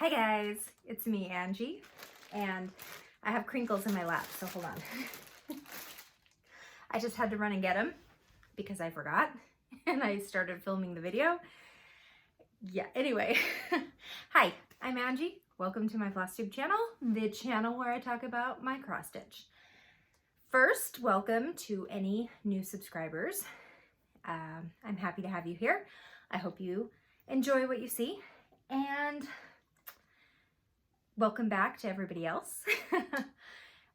Hi guys, it's me, Angie, and I have crinkles in my lap, so hold on. I just had to run and get them because I forgot and I started filming the video. Yeah, anyway. Hi, I'm Angie. Welcome to my Floss Tube channel, the channel where I talk about my cross stitch. First, welcome to any new subscribers. I'm happy to have you here. I hope you enjoy what you see, and welcome back to everybody else.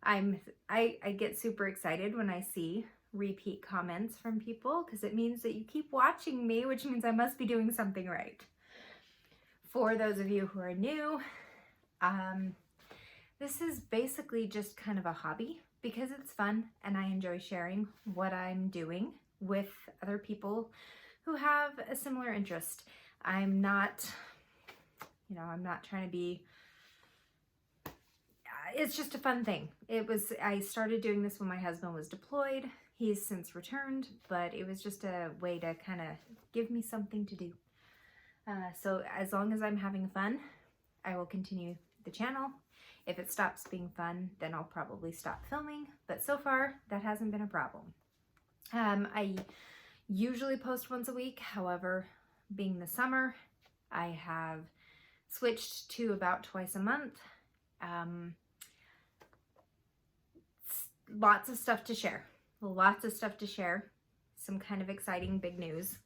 I get super excited when I see repeat comments from people because it means that you keep watching me, which means I must be doing something right. For those of you who are new, this is basically just kind of a hobby because it's fun and I enjoy sharing what I'm doing with other people who have a similar interest. I'm not trying to be, it's just a fun thing. I started doing this when my husband was deployed. He's since returned, but it was just a way to kind of give me something to do. So as long as I'm having fun, I will continue the channel. If it stops being fun, then I'll probably stop filming, but so far that hasn't been a problem. I usually post once a week. However, being the summer, I have switched to about twice a month. Lots of stuff to share. Some kind of exciting big news.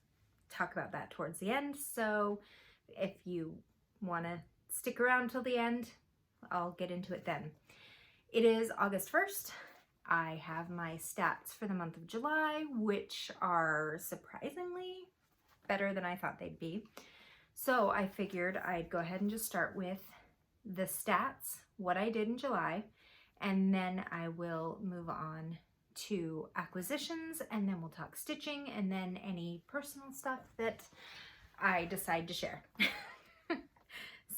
Talk about that towards the end. So if you want to stick around till the end, I'll get into it then. It is August 1st. I have my stats for the month of July, which are surprisingly better than I thought they'd be. So I figured I'd go ahead and just start with the stats, what I did in July, and then I will move on to acquisitions, and then we'll talk stitching, and then any personal stuff that I decide to share.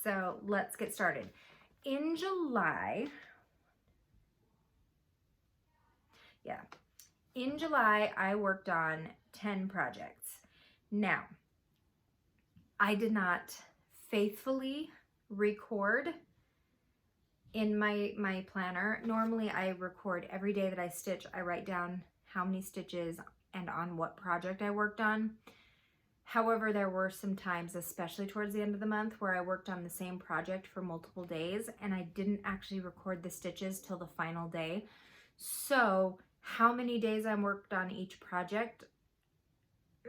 So let's get started. In July, I worked on 10 projects. Now, I did not faithfully record in my planner. Normally I record every day that I stitch. I write down how many stitches and on what project I worked on. However, there were some times, especially towards the end of the month, where I worked on the same project for multiple days and I didn't actually record the stitches till the final day. So how many days I worked on each project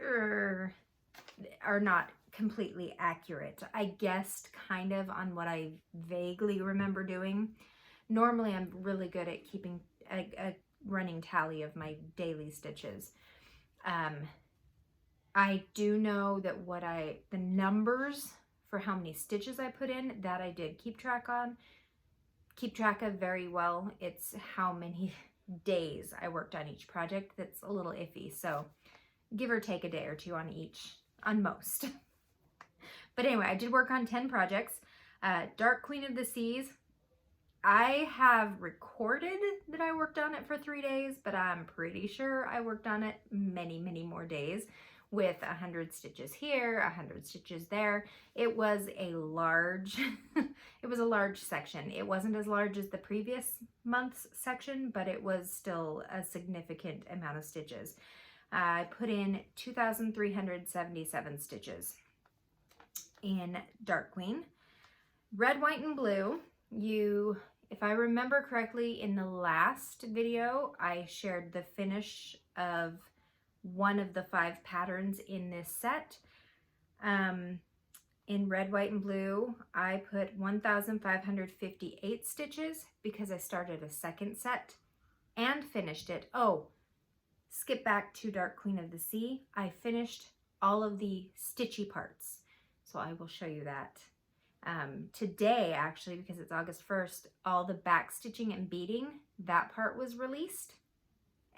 are not completely accurate. I guessed kind of on what I vaguely remember doing. Normally I'm really good at keeping a running tally of my daily stitches. I do know that the numbers for how many stitches I put in, that I did keep track of very well. It's how many days I worked on each project that's a little iffy. So give or take a day or two on most. But anyway, I did work on 10 projects. Dark Queen of the Seas, I have recorded that I worked on it for 3 days, but I'm pretty sure I worked on it many, many more days with 100 stitches here, 100 stitches there. It was a large, it was a large section. It wasn't as large as the previous month's section, but it was still a significant amount of stitches. I put in 2,377 stitches in Dark Queen. Red, White, and Blue, if I remember correctly, in the last video, I shared the finish of one of the 5 patterns in this set. In Red, White, and Blue, I put 1,558 stitches because I started a second set and finished it. Oh, skip back to Dark Queen of the Sea. I finished all of the stitchy parts. So I will show you that. Today, actually, because it's August 1st, all the back stitching and beading, that part was released.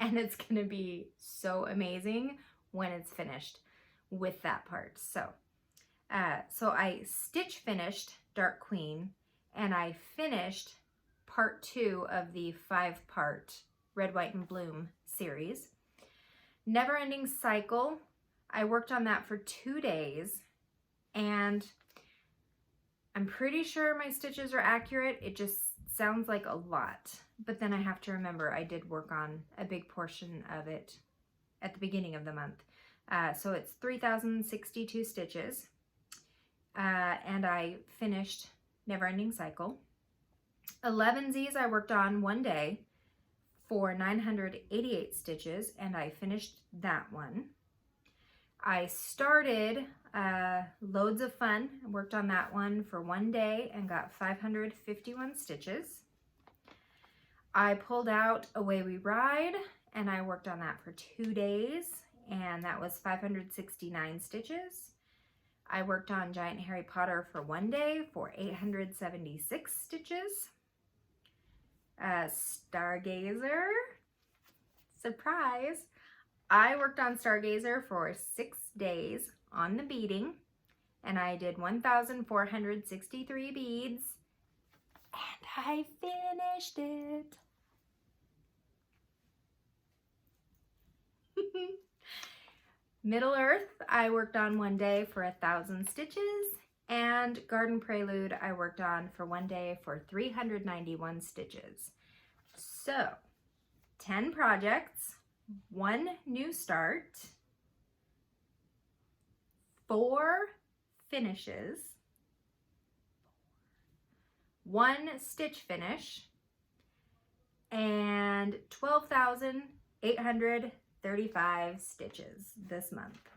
And it's gonna be so amazing when it's finished with that part. So I stitch finished Dark Queen, and I finished part 2 of the 5-part Red, White, and Bloom series. Neverending Cycle, I worked on that for 2 days, and I'm pretty sure my stitches are accurate. It just sounds like a lot. But then I have to remember I did work on a big portion of it at the beginning of the month. So it's 3,062 stitches. And I finished Neverending Cycle. 11Zs I worked on one day for 988 stitches, and I finished that one. I started Loads of Fun, I worked on that one for one day and got 551 stitches. I pulled out Away We Ride, and I worked on that for 2 days, and that was 569 stitches. I worked on Giant Harry Potter for one day for 876 stitches. Stargazer, surprise. I worked on Stargazer for 6 days on the beading, and I did 1,463 beads, and I finished it. Middle Earth, I worked on one day for 1,000 stitches, and Garden Prelude, I worked on for one day for 391 stitches. So, 10 projects, 1 new start, 4 finishes, 1 stitch finish, and 12,835 stitches this month,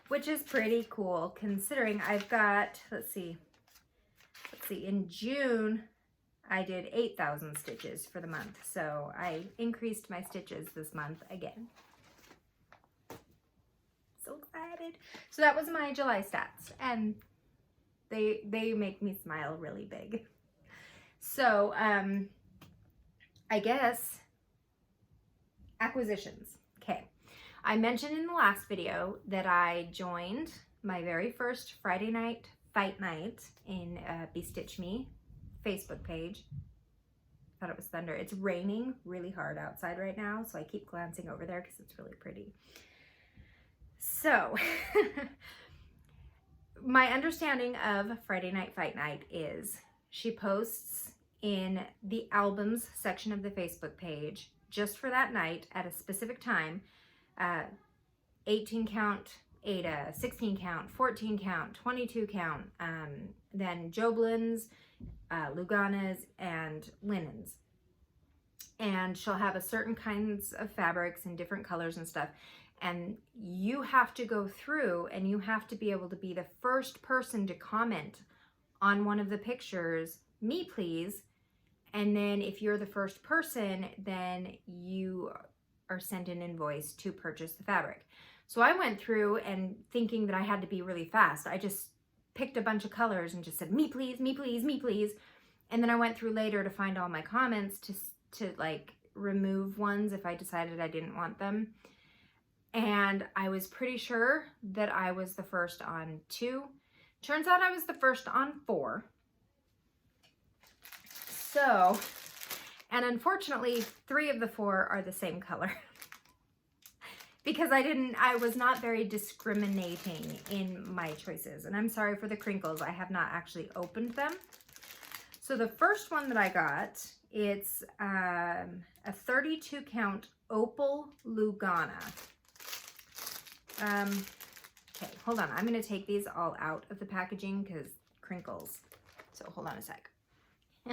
which is pretty cool considering I've got, let's see, in June, I did 8,000 stitches for the month. So I increased my stitches this month again. So excited. So that was my July stats, and they make me smile really big. So, I guess acquisitions. Okay. I mentioned in the last video that I joined my very first Friday night fight night in Bestitch Me Facebook page. I thought it was thunder. It's raining really hard outside right now, so I keep glancing over there because it's really pretty. So, my understanding of Friday Night Fight Night is she posts in the albums section of the Facebook page just for that night at a specific time, 18 count Ada, 16 count, 14 count, 22 count, then Joblins, Luganas, and linens. And she'll have a certain kinds of fabrics and different colors and stuff. And you have to go through and you have to be able to be the first person to comment on one of the pictures, me please. And then if you're the first person, then you are sent an invoice to purchase the fabric. So I went through and thinking that I had to be really fast. I just picked a bunch of colors and just said, me please, me please, me please. And then I went through later to find all my comments to like remove ones if I decided I didn't want them. And I was pretty sure that I was the first on 2. Turns out I was the first on 4. So, and unfortunately, 3 of the 4 are the same color. Because I was not very discriminating in my choices. And I'm sorry for the crinkles. I have not actually opened them. So the first one that I got, it's a 32 count Opal Lugana. Okay, hold on. I'm going to take these all out of the packaging because crinkles. So hold on a sec.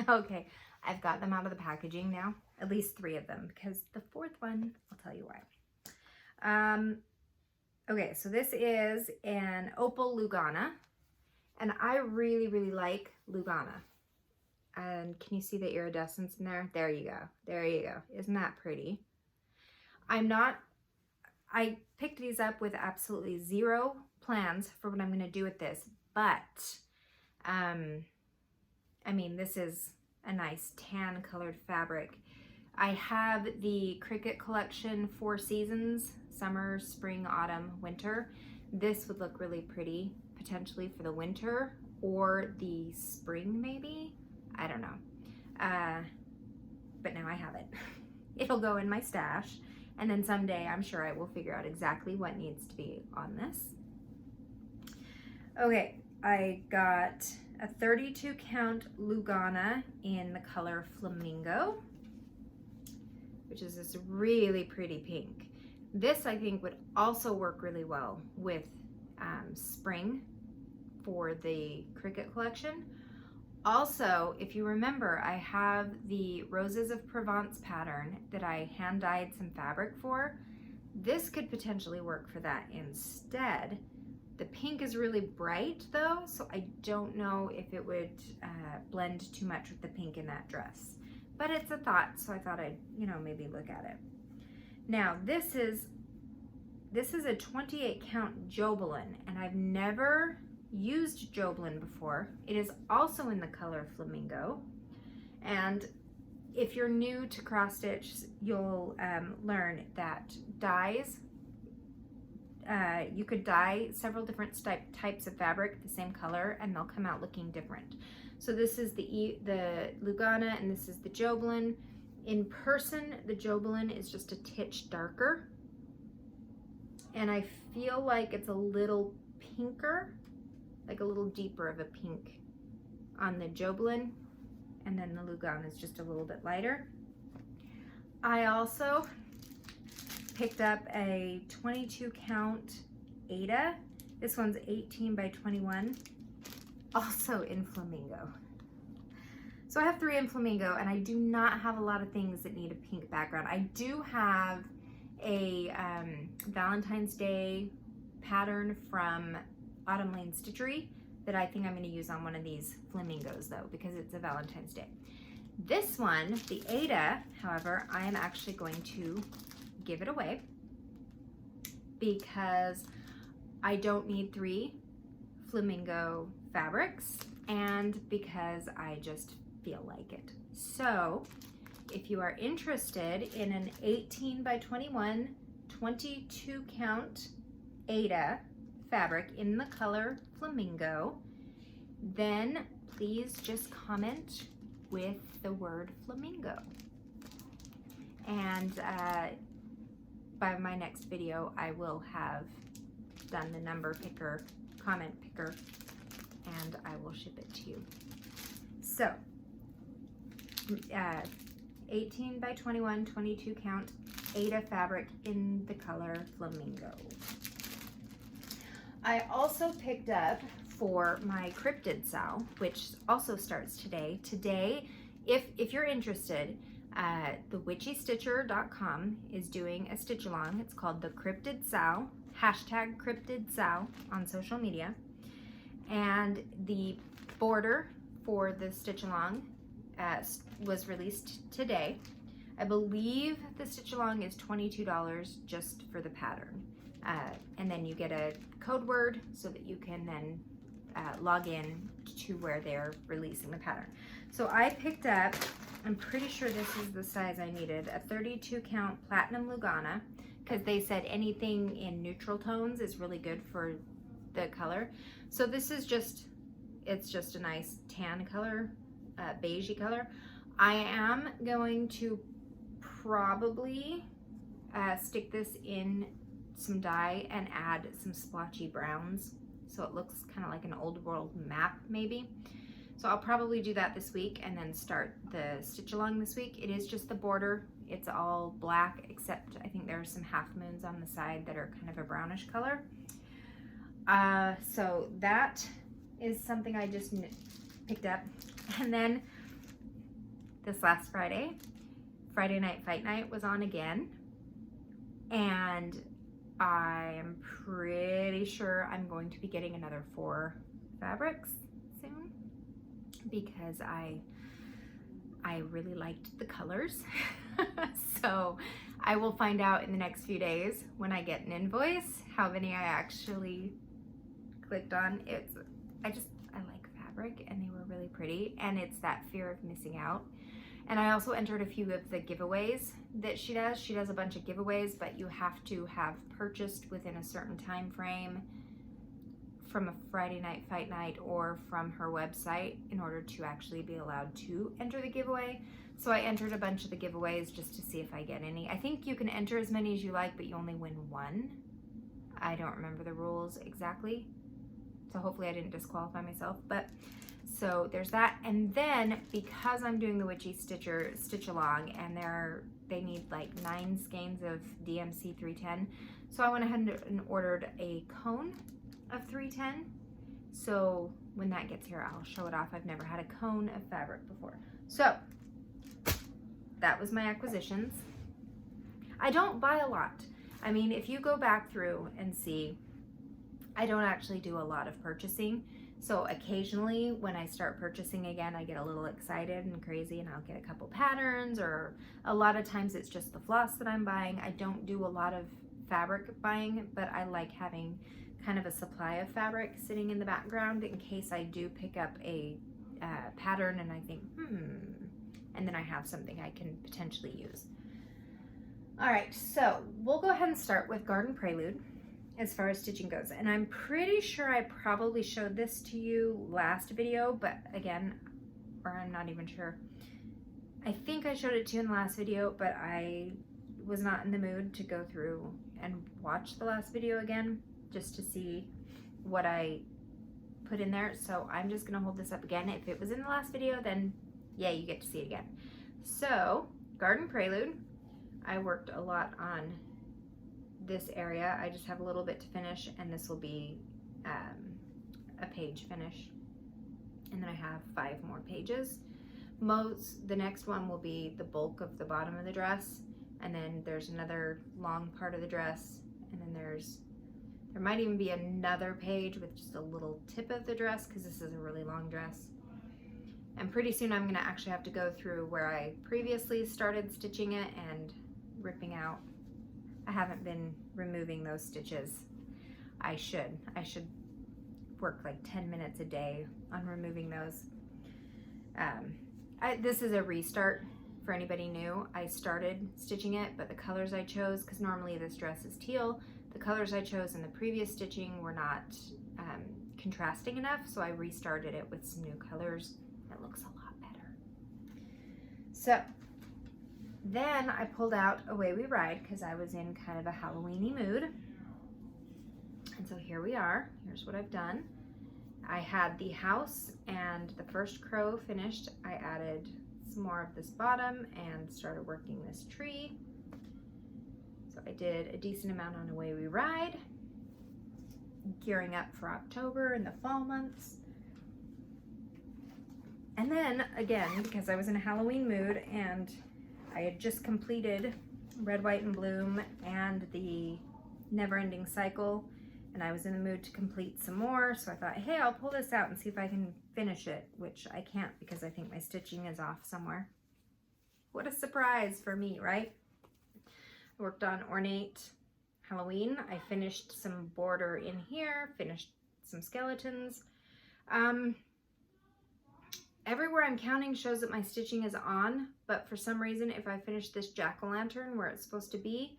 Okay, I've got them out of the packaging now. At least 3 of them, because the 4th one, I'll tell you why. Okay, so this is an Opal Lugana, and I really, really like Lugana. And can you see the iridescence in there? There you go. There you go. Isn't that pretty? I picked these up with absolutely 0 plans for what I'm going to do with this, but, I mean, this is a nice tan colored fabric. I have the Cricut Collection 4 Seasons, summer, spring, autumn, winter. This would look really pretty, potentially for the winter or the spring maybe. I don't know. But now I have it. It'll go in my stash. And then someday I'm sure I will figure out exactly what needs to be on this. Okay, I got a 32 count Lugana in the color Flamingo, which is this really pretty pink. This I think would also work really well with spring for the Cricut collection. Also, if you remember, I have the Roses of Provence pattern that I hand dyed some fabric for. This could potentially work for that instead. The pink is really bright though, so I don't know if it would blend too much with the pink in that dress. But it's a thought, so I thought I'd, maybe look at it. Now, this is a 28 count Jobelin, and I've never used Jobelin before. It is also in the color Flamingo, and if you're new to cross stitch, you'll learn that dyes, you could dye several different types of fabric the same color and they'll come out looking different. So this is the Lugana and this is the Jobelin. In person, the Jobelin is just a titch darker, and I feel like it's a little pinker, like a little deeper of a pink on the Jobelin, and then the Lugana is just a little bit lighter. I also picked up a 22 count Ada. This one's 18 by 21, also in Flamingo. So I have 3 in Flamingo, and I do not have a lot of things that need a pink background. I do have a Valentine's Day pattern from Autumn Lane Stitchery that I think I'm going to use on one of these Flamingos though, because it's a Valentine's Day. This one, the Ada, however, I am actually going to give it away because I don't need 3 Flamingo fabrics and because I just feel like it. So if you are interested in an 18 by 21, 22 count Ada fabric in the color Flamingo, then please just comment with the word Flamingo. And by my next video, I will have done the number picker, comment picker, and I will ship it to you. So, 18 by 21, 22 count Ada fabric in the color Flamingo. I also picked up for my Cryptid Sow, which also starts today. Today, if you're interested, thewitchystitcher.com is doing a stitch along. It's called the Cryptid Sow, hashtag Cryptid Sow on social media. And the border for the stitch along was released today. I believe the stitch along is $22 just for the pattern. And then you get a code word so that you can then log in to where they're releasing the pattern. So I picked up, I'm pretty sure this is the size I needed, a 32 count Platinum Lugana, because they said anything in neutral tones is really good for the color. So this is just, it's just a nice tan color, beigey color. I am going to probably stick this in some dye and add some splotchy browns so it looks kind of like an old world map maybe. So I'll probably do that this week and then start the stitch along this week. It is just the border. It's all black except I think there are some half moons on the side that are kind of a brownish color. So that is something I just picked up. And then this last Friday Night Fight Night was on again, and I am pretty sure I'm going to be getting another 4 fabrics soon because I really liked the colors. So I will find out in the next few days when I get an invoice how many I actually clicked on. I like fabric and they were really pretty, and it's that fear of missing out. And I also entered a few of the giveaways that she does. She does a bunch of giveaways, but you have to have purchased within a certain time frame from a Friday Night Fight Night or from her website in order to actually be allowed to enter the giveaway. So I entered a bunch of the giveaways just to see if I get any. I think you can enter as many as you like, but you only win 1. I don't remember the rules exactly, so hopefully I didn't disqualify myself. But So there's that. And then because I'm doing the Witchy Stitch Along, and they need like 9 skeins of DMC 310. So I went ahead and ordered a cone of 310. So when that gets here, I'll show it off. I've never had a cone of fabric before. So that was my acquisitions. I don't buy a lot. I mean, if you go back through and see, I don't actually do a lot of purchasing. So occasionally when I start purchasing again, I get a little excited and crazy, and I'll get a couple patterns, or a lot of times it's just the floss that I'm buying. I don't do a lot of fabric buying, but I like having kind of a supply of fabric sitting in the background in case I do pick up a pattern and I think, and then I have something I can potentially use. All right, so we'll go ahead and start with Garden Prelude as far as stitching goes. And I'm pretty sure I probably showed this to you last video, but again, or I'm not even sure. I think I showed it to you in the last video, but I was not in the mood to go through and watch the last video again just to see what I put in there. So I'm just gonna hold this up again. If it was in the last video, then yeah, you get to see it again. So Garden Prelude, I worked a lot on this area. I just have a little bit to finish, and this will be a page finish, and then I have 5 more pages. The next one will be the bulk of the bottom of the dress, and then there's another long part of the dress, and then there might even be another page with just a little tip of the dress, because this is a really long dress. And pretty soon I'm gonna actually have to go through where I previously started stitching it and ripping out. I haven't been removing those stitches. I should work like 10 minutes a day on removing those. This is a restart for anybody new. I started stitching it, but the colors I chose, because normally this dress is teal, the colors I chose in the previous stitching were not contrasting enough, so I restarted it with some new colors. It looks a lot better. So then I pulled out Away We Ride, because I was in kind of a Halloween-y mood. And so here we are. Here's what I've done. I had the house and the first crow finished. I added some more of this bottom and started working this tree. So I did a decent amount on Away We Ride, gearing up for October and the fall months. And then again, because I was in a Halloween mood and I had just completed Red, White, and Bloom and the Neverending Cycle, and I was in the mood to complete some more, so I thought, hey, I'll pull this out and see if I can finish it, which I can't because I think my stitching is off somewhere. What a surprise for me, right? I worked on Ornate Halloween. I finished some border in here, finished some skeletons. Everywhere I'm counting shows that my stitching is on, but for some reason, if I finish this jack-o'-lantern where it's supposed to be,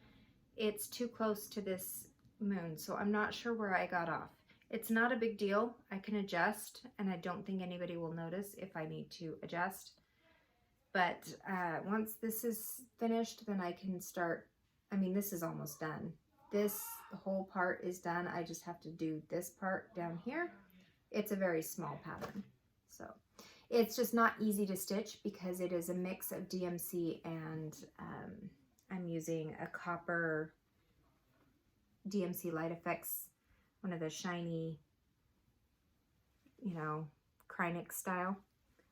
it's too close to this moon, so I'm not sure where I got off. It's not a big deal. I can adjust, and I don't think anybody will notice if I need to adjust. But once this is finished, then I can start. I mean, this is almost done. This whole part is done. I just have to do this part down here. It's a very small pattern, so it's just not easy to stitch because it is a mix of DMC and I'm using a copper DMC Light Effects, one of the shiny, you know, Krynic style.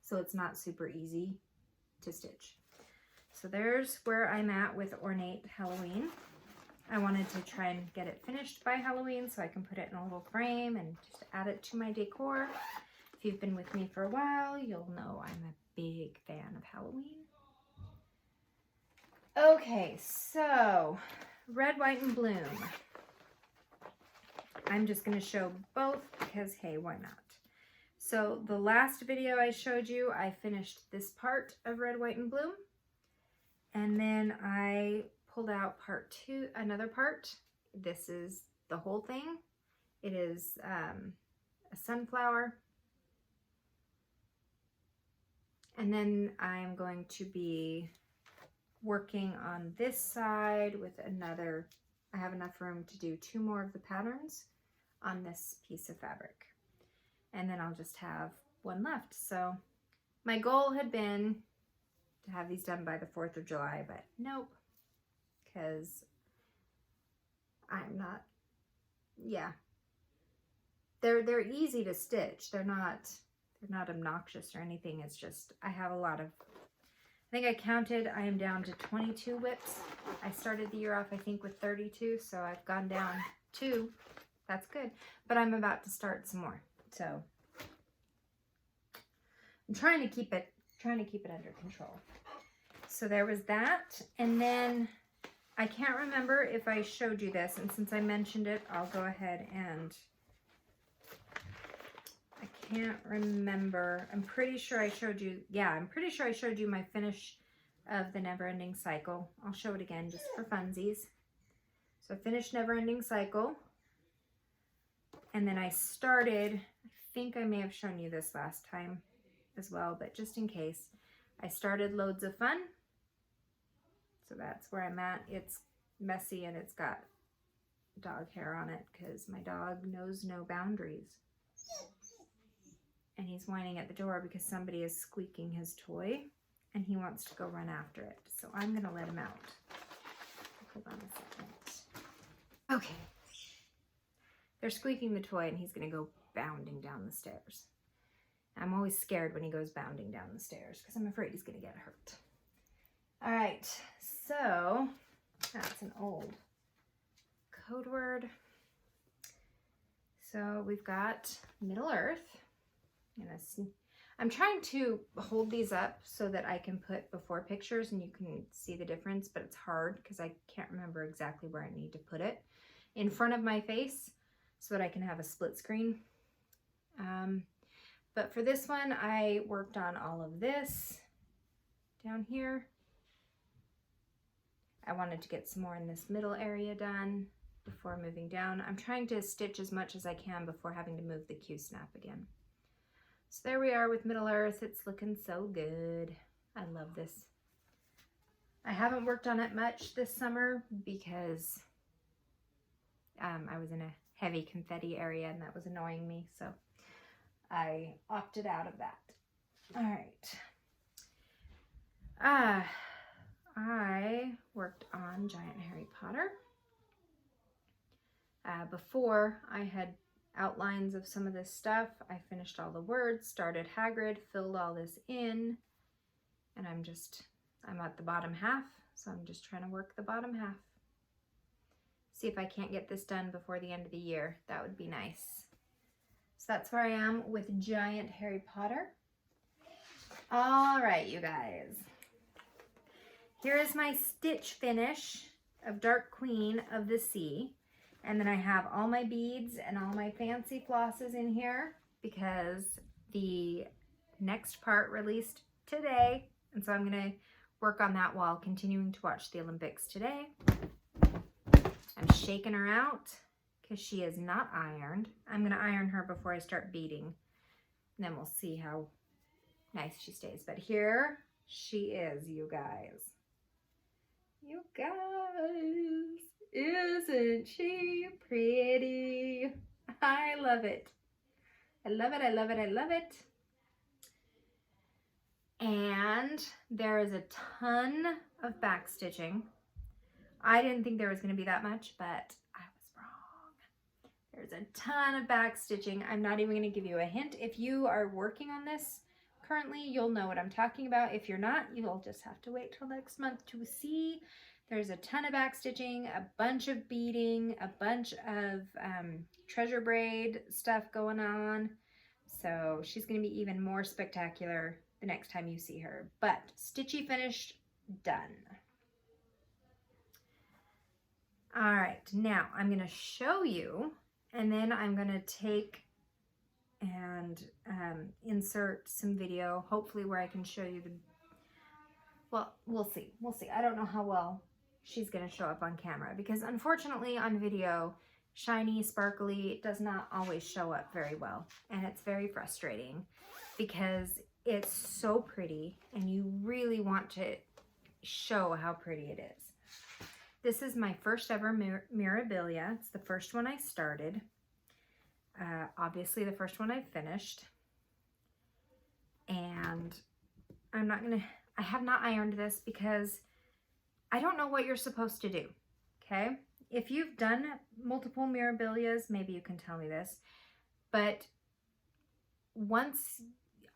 So it's not super easy to stitch. So there's where I'm at with Ornate Halloween. I wanted to try and get it finished by Halloween so I can put it in a little frame and just add it to my decor. If you've been with me for a while, you'll know I'm a big fan of Halloween. Okay, so Red, White, and Bloom. I'm just going to show both because, hey, why not? So the last video I showed you, I finished this part of Red, White, and Bloom. And then I pulled out part 2, another part. This is the whole thing. It is a sunflower. And then I'm going to be working on this side with another. I have enough room to do 2 more of the patterns on this piece of fabric. And then I'll just have one left. So my goal had been to have these done by the 4th of July, but nope, because I'm not, yeah. They're easy to stitch. They're not obnoxious or anything. It's just, I have a lot of, I think I counted, I am down to 22 whips. I started the year off, I think, with 32, so I've gone down 2. That's good. But I'm about to start some more. So I'm trying to keep it under control. So there was that. And then I can't remember if I showed you this, and since I mentioned it, I'll go ahead and, I can't remember. I'm pretty sure I showed you, yeah, I'm pretty sure I showed you my finish of the Neverending Cycle. I'll show it again just for funsies. So I finished Neverending Cycle. And then I started, I think I may have shown you this last time as well, but just in case, I started Loads of Fun. So that's where I'm at. It's messy and it's got dog hair on it because my dog knows no boundaries. And he's whining at the door because somebody is squeaking his toy and he wants to go run after it. So I'm going to let him out. Hold on a second. Okay. They're squeaking the toy and he's going to go bounding down the stairs. I'm always scared when he goes bounding down the stairs because I'm afraid he's going to get hurt. All right, so that's an old code word. So we've got Middle Earth. I'm trying to hold these up so that I can put before pictures and you can see the difference, but it's hard because I can't remember exactly where I need to put it. In front of my face, so that I can have a split screen. But for this one, I worked on all of this down here. I wanted to get some more in this middle area done before moving down. I'm trying to stitch as much as I can before having to move the Q-snap again. So there we are with Middle Earth. It's looking so good. I love this. I haven't worked on it much this summer because I was in a heavy confetti area and that was annoying me, so I opted out of that. All right. I worked on Giant Harry Potter. Before I had outlines of some of this stuff, I finished all the words, started Hagrid, filled all this in, and I'm at the bottom half, so I'm just trying to work the bottom half. See if I can't get this done before the end of the year. That would be nice. So that's where I am with Giant Harry Potter. All right, you guys. Here is my stitch finish of Dark Queen of the Sea. And then I have all my beads and all my fancy flosses in here because the next part released today. And so I'm going to work on that while continuing to watch the Olympics today. I'm shaking her out because she is not ironed. I'm going to iron her before I start beading. And then we'll see how nice she stays. But here she is, you guys. You guys, isn't she pretty? I love it. I love it, I love it, I love it. And there is a ton of back stitching. I didn't think there was going to be that much, but I was wrong. There's a ton of back stitching. I'm not even going to give you a hint. If you are working on this currently, you'll know what I'm talking about. If you're not, you'll just have to wait till next month to see. There's a ton of back stitching, a bunch of beading, a bunch of treasure braid stuff going on. So she's going to be even more spectacular the next time you see her. But stitchy finished, done. All right, now I'm going to show you, and then I'm going to take and insert some video, hopefully where I can show you the, well, we'll see. We'll see. I don't know how well she's going to show up on camera because unfortunately on video, shiny, sparkly, it does not always show up very well. And it's very frustrating because it's so pretty and you really want to show how pretty it is. This is my first ever Mirabilia. It's the first one I started. Obviously the first one I finished. I have not ironed this because I don't know what you're supposed to do, okay? If you've done multiple Mirabilias, maybe you can tell me this, but once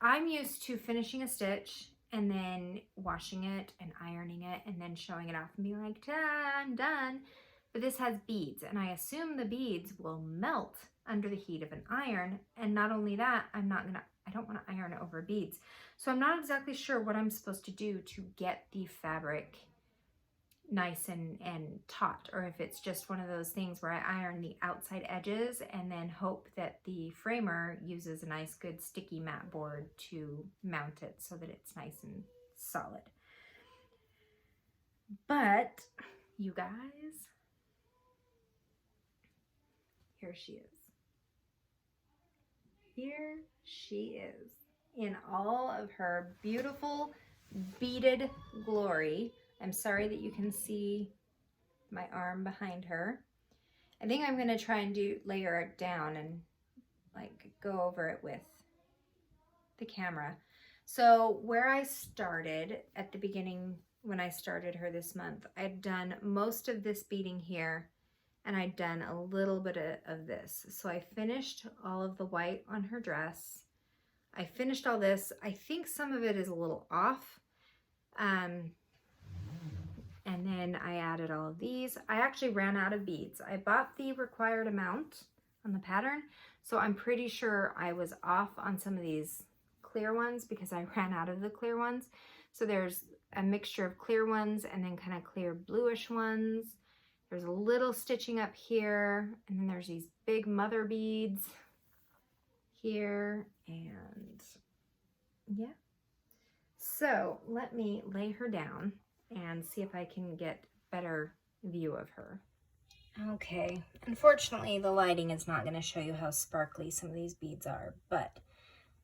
I'm used to finishing a stitch and then washing it and ironing it and then showing it off and being like, ta-da, I'm done. But this has beads, and I assume the beads will melt under the heat of an iron. And not only that, I don't want to iron over beads. So I'm not exactly sure what I'm supposed to do to get the fabric nice and taut, or if it's just one of those things where I iron the outside edges and then hope that the framer uses a nice good sticky mat board to mount it so that it's nice and solid. But you guys, here she is. Here she is in all of her beautiful beaded glory. I'm sorry that you can see my arm behind her. I think I'm gonna try and layer it down and like go over it with the camera. So where I started at the beginning, when I started her this month, I'd done most of this beading here, and I'd done a little bit of this. So I finished all of the white on her dress. I finished all this. I think some of it is a little off. And then I added all of these. I actually ran out of beads. I bought the required amount on the pattern, so I'm pretty sure I was off on some of these clear ones because I ran out of the clear ones. So there's a mixture of clear ones and then kind of clear bluish ones. There's a little stitching up here, and then there's these big mother beads here, and yeah. So let me lay her down and see if I can get better view of her. Okay, unfortunately the lighting is not going to show you how sparkly some of these beads are, but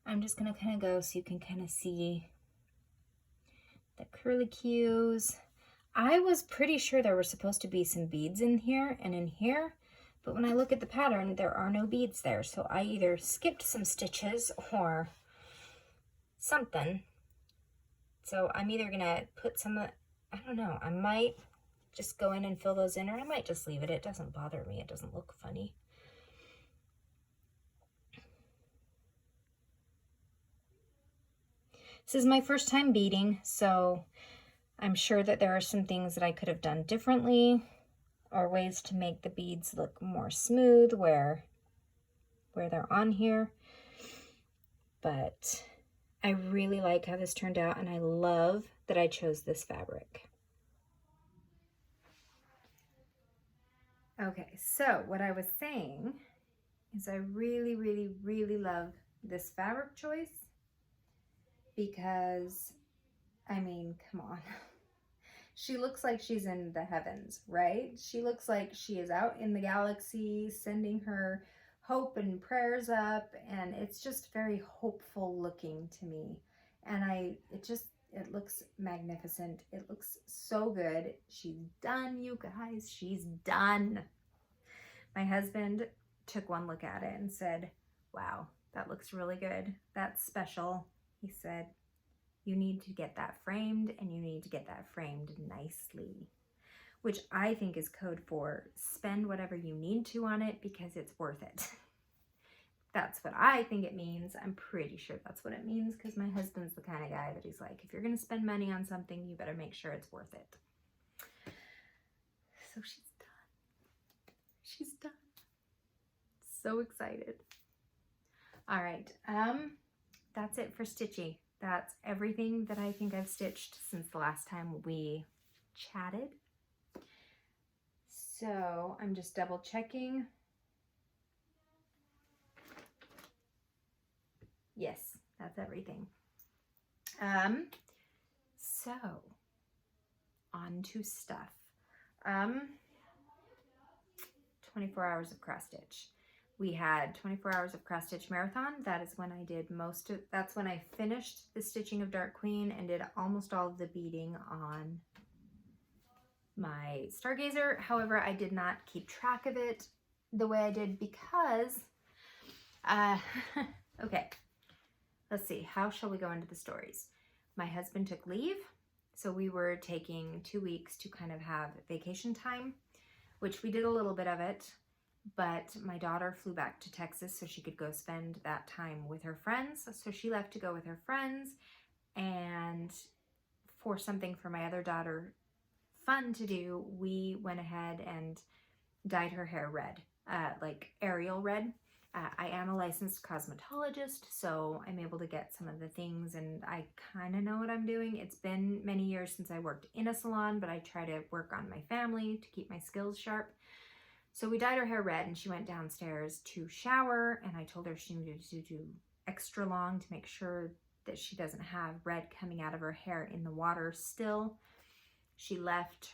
I'm just going to kind of go so you can kind of see the curlicues. I was pretty sure there were supposed to be some beads in here and in here, but when I look at the pattern, there are no beads there, so I either skipped some stitches or something. So I'm either going to put some, I don't know, I might just go in and fill those in, or I might just leave it. It doesn't bother me. It doesn't look funny. This is my first time beading, so I'm sure that there are some things that I could have done differently, or ways to make the beads look more smooth where they're on here. But I really like how this turned out, and I love that I chose this fabric. Okay, so what I was saying is I really, really, really love this fabric choice because, I mean, come on. She looks like she's in the heavens, right? She looks like she is out in the galaxy sending her hope and prayers up, and it's just very hopeful looking to me. And it looks magnificent. It looks so good. She's done, you guys. She's done. My husband took one look at it and said, wow, that looks really good. That's special. He said, you need to get that framed, and you need to get that framed nicely, which I think is code for spend whatever you need to on it because it's worth it. That's what I think it means. I'm pretty sure that's what it means because my husband's the kind of guy that he's like, if you're going to spend money on something, you better make sure it's worth it. So she's done. She's done. So excited. All right. That's it for stitching. That's everything that I think I've stitched since the last time we chatted. So I'm just double checking. Yes, that's everything. So on to stuff. 24 hours of cross stitch. We had 24 hours of cross stitch marathon. That is when I did that's when I finished the stitching of Dark Queen and did almost all of the beading on my Stargazer. However, I did not keep track of it the way I did because, okay, let's see, how shall we go into the stories? my husband took leave. So we were taking 2 weeks to kind of have vacation time, which we did a little bit of it. But my daughter flew back to Texas so she could go spend that time with her friends. So she left to go with her friends, and for something for my other daughter fun to do, we went ahead and dyed her hair red, like Ariel red. I am a licensed cosmetologist, so I'm able to get some of the things, and I kind of know what I'm doing. It's been many years since I worked in a salon, but I try to work on my family to keep my skills sharp. So we dyed her hair red, and she went downstairs to shower, and I told her she needed to do extra long to make sure that she doesn't have red coming out of her hair in the water still. She left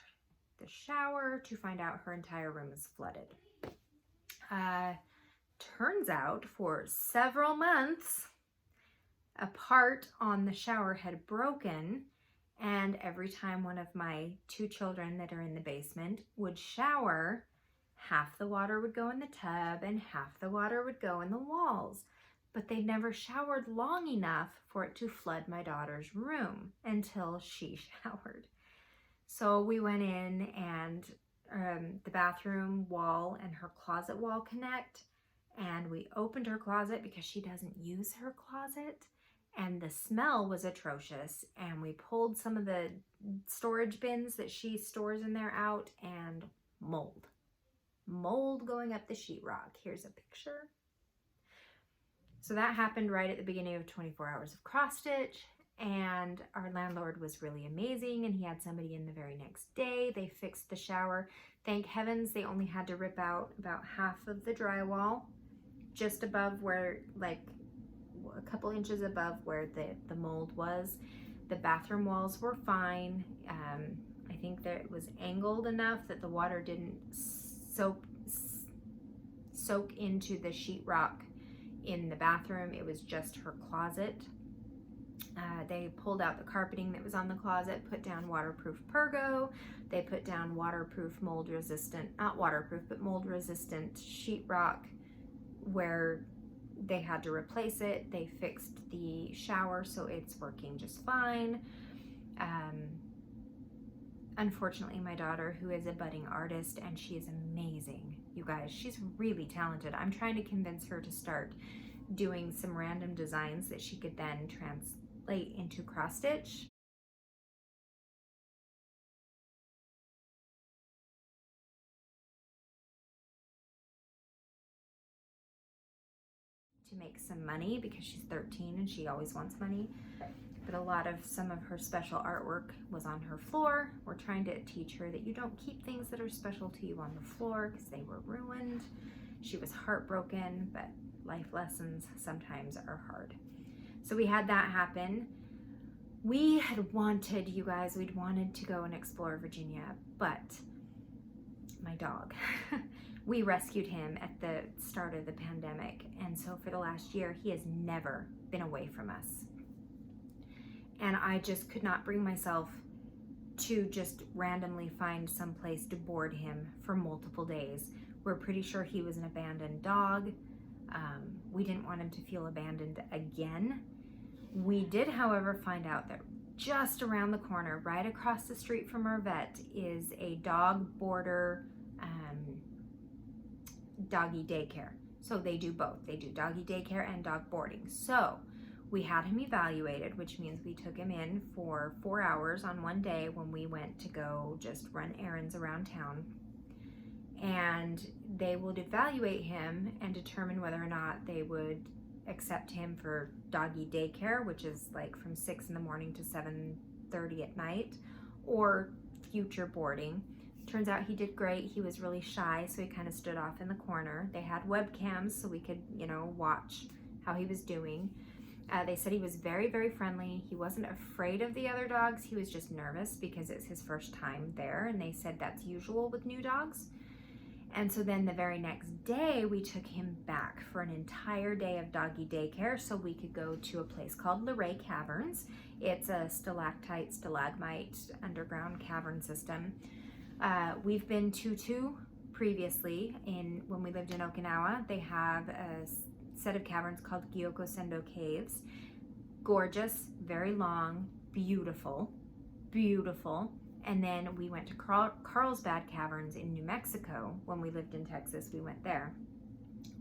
the shower to find out her entire room is flooded. Turns out for several months, a part on the shower had broken, and every time one of my 2 children that are in the basement would shower, half the water would go in the tub and half the water would go in the walls. But they never showered long enough for it to flood my daughter's room until she showered. So we went in, and the bathroom wall and her closet wall connect, and we opened her closet because she doesn't use her closet, and the smell was atrocious, and we pulled some of the storage bins that she stores in there out, and mold going up the sheetrock. Here's a picture. So that happened right at the beginning of 24 hours of cross stitch, and our landlord was really amazing, and he had somebody in the very next day. They fixed the shower. Thank heavens they only had to rip out about half of the drywall, just above where, like a couple inches above where the mold was. The bathroom walls were fine. I think that it was angled enough that the water didn't soak into the sheetrock in the bathroom. It was just her closet. They pulled out the carpeting that was on the closet, put down waterproof Pergo. They put down waterproof, mold resistant, not waterproof, but mold resistant sheetrock where they had to replace it. They fixed the shower, so it's working just fine. Unfortunately, my daughter, who is a budding artist, and she is amazing, you guys, she's really talented. I'm trying to convince her to start doing some random designs that she could then translate into cross stitch. To make some money, because she's 13 and she always wants money. But some of her special artwork was on her floor. We're trying to teach her that you don't keep things that are special to you on the floor because they were ruined. She was heartbroken, but life lessons sometimes are hard. So we had that happen. We had wanted, you guys, we'd wanted to go and explore Virginia, but my dog, we rescued him at the start of the pandemic. And so for the last year, he has never been away from us. And I just could not bring myself to just randomly find some place to board him for multiple days. We're pretty sure he was an abandoned dog. We didn't want him to feel abandoned again. We did, however, find out that just around the corner, right across the street from our vet, is a dog boarder, doggy daycare. So they do both. They do doggy daycare and dog boarding. So we had him evaluated, which means we took him in for 4 hours on one day when we went to go just run errands around town. And they would evaluate him and determine whether or not they would accept him for doggy daycare, which is like from 6 in the morning to 7:30 at night, or future boarding. Turns out he did great. He was really shy, so he kind of stood off in the corner. They had webcams so we could, watch how he was doing. They said he was very, very friendly. He wasn't afraid of the other dogs. He was just nervous because it's his first time there, and they said that's usual with new dogs. And so then the very next day, we took him back for an entire day of doggy daycare so we could go to a place called Luray Caverns. It's a stalactite, stalagmite underground cavern system. We've been to 2 previously when we lived in Okinawa. They have a set of caverns called Gyokosendo Caves. Gorgeous, very long, beautiful, beautiful. And then we went to Carlsbad Caverns in New Mexico. When we lived in Texas, we went there.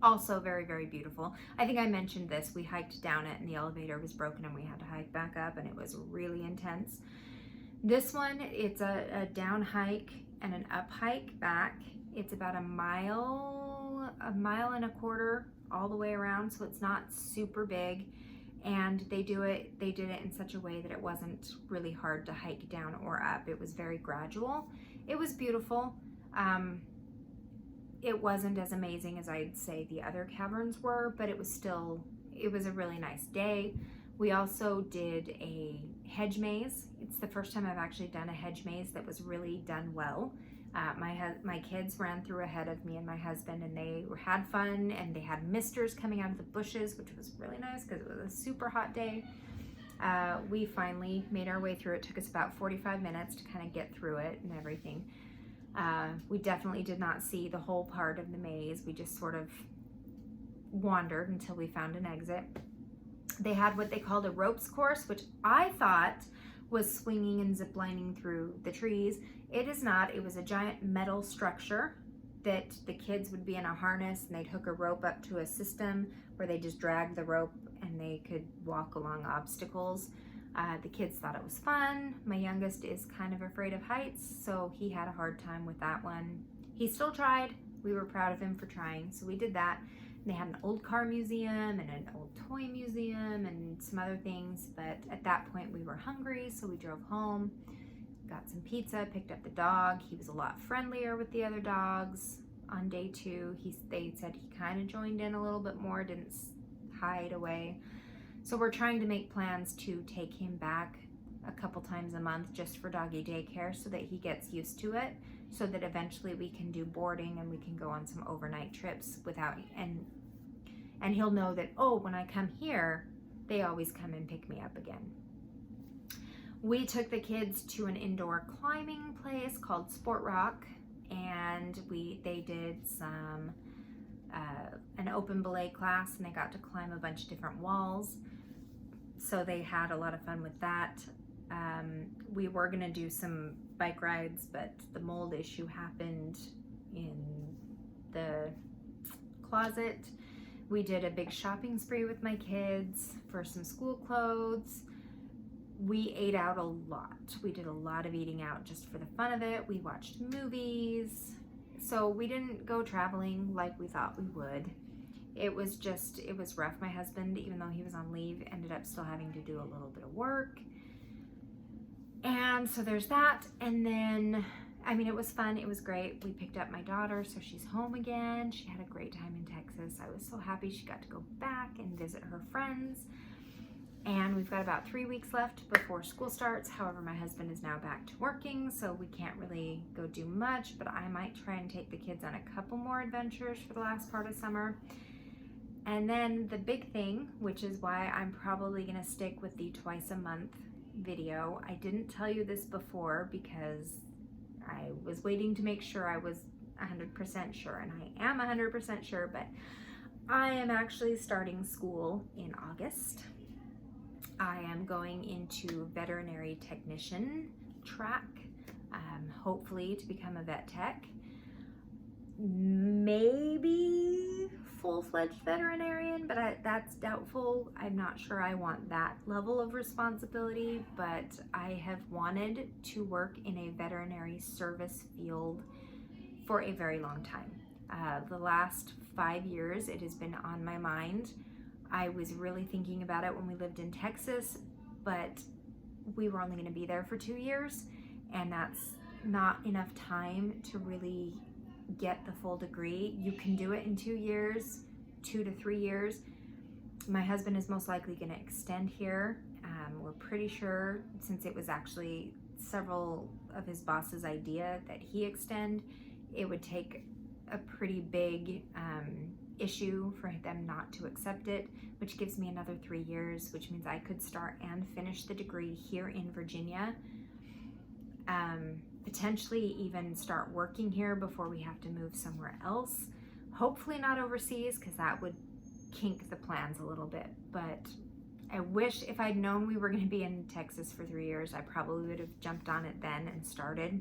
Also very, very beautiful. I think I mentioned this. We hiked down it and the elevator was broken and we had to hike back up, and it was really intense. This one, it's a down hike and an up hike back. It's about a mile and a quarter all the way around, so it's not super big. And they did it in such a way that it wasn't really hard to hike down or up. It was very gradual. It was beautiful. It wasn't as amazing as I'd say the other caverns were, but it was a really nice day. We also did a hedge maze. It's the first time I've actually done a hedge maze that was really done well. My kids ran through ahead of me and my husband, and they had fun, and they had misters coming out of the bushes, which was really nice because it was a super hot day. We finally made our way through it. It took us about 45 minutes to kind of get through it and everything. We definitely did not see the whole part of the maze. We just sort of wandered until we found an exit. They had what they called a ropes course, which I thought was swinging and ziplining through the trees. It is not. It was a giant metal structure that the kids would be in a harness, and they'd hook a rope up to a system where they just dragged the rope and they could walk along obstacles. The kids thought it was fun. My youngest is kind of afraid of heights, so he had a hard time with that one. He still tried. We were proud of him for trying, so we did that. They had an old car museum and an old toy museum and some other things, but at that point we were hungry, so we drove home, got some pizza, picked up the dog. He was a lot friendlier with the other dogs. On day 2, they said he kind of joined in a little bit more, didn't hide away. So we're trying to make plans to take him back a couple times a month just for doggy daycare so that he gets used to it, so that eventually we can do boarding and we can go on some overnight trips without, and he'll know that, oh, when I come here, they always come and pick me up again. We took the kids to an indoor climbing place called Sport Rock, and they did some an open belay class, and they got to climb a bunch of different walls. So they had a lot of fun with that. We were gonna do some bike rides, but the mold issue happened in the closet. We did a big shopping spree with my kids for some school clothes. We ate out a lot. We did a lot of eating out just for the fun of it. We watched movies. So we didn't go traveling like we thought we would. It was rough. My husband, even though he was on leave, ended up still having to do a little bit of work. And so there's that. And then, it was fun. It was great. We picked up my daughter, so she's home again. She had a great time in Texas. I was so happy she got to go back and visit her friends. And we've got about 3 weeks left before school starts. However, my husband is now back to working, so we can't really go do much, but I might try and take the kids on a couple more adventures for the last part of summer. And then the big thing, which is why I'm probably gonna stick with the twice a month video. I didn't tell you this before because I was waiting to make sure I was 100% sure, and I am 100% sure, but I am actually starting school in August. I am going into veterinary technician track, hopefully to become a vet tech. Maybe full-fledged veterinarian, but that's doubtful. I'm not sure I want that level of responsibility, but I have wanted to work in a veterinary service field for a very long time. The last 5 years, it has been on my mind. I was really thinking about it when we lived in Texas, but we were only going to be there for 2 years, and that's not enough time to really get the full degree. You can do it in 2 years, 2 to 3 years. My husband is most likely going to extend here. We're pretty sure, since it was actually several of his boss's idea that he extend, it would take a pretty big issue for them not to accept it, which gives me another 3 years, which means I could start and finish the degree here in Virginia. Potentially even start working here before we have to move somewhere else. Hopefully not overseas, because that would kink the plans a little bit, but I wish if I'd known we were going to be in Texas for 3 years, I probably would have jumped on it then and started.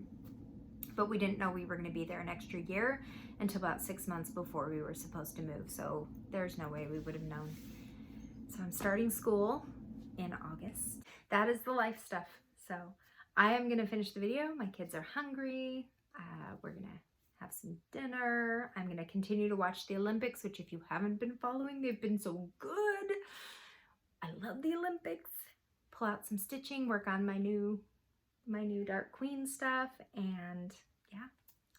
But we didn't know we were going to be there an extra year until about 6 months before we were supposed to move. So there's no way we would have known. So I'm starting school in August. That is the life stuff. So I am going to finish the video. My kids are hungry. We're going to have some dinner. I'm going to continue to watch the Olympics, which if you haven't been following, they've been so good. I love the Olympics. Pull out some stitching, work on my new Dark Queen stuff, and yeah,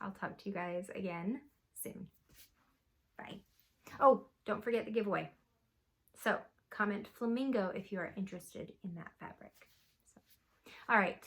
I'll talk to you guys again soon. Bye. Oh, don't forget the giveaway. So comment flamingo if you are interested in that fabric. So, all right.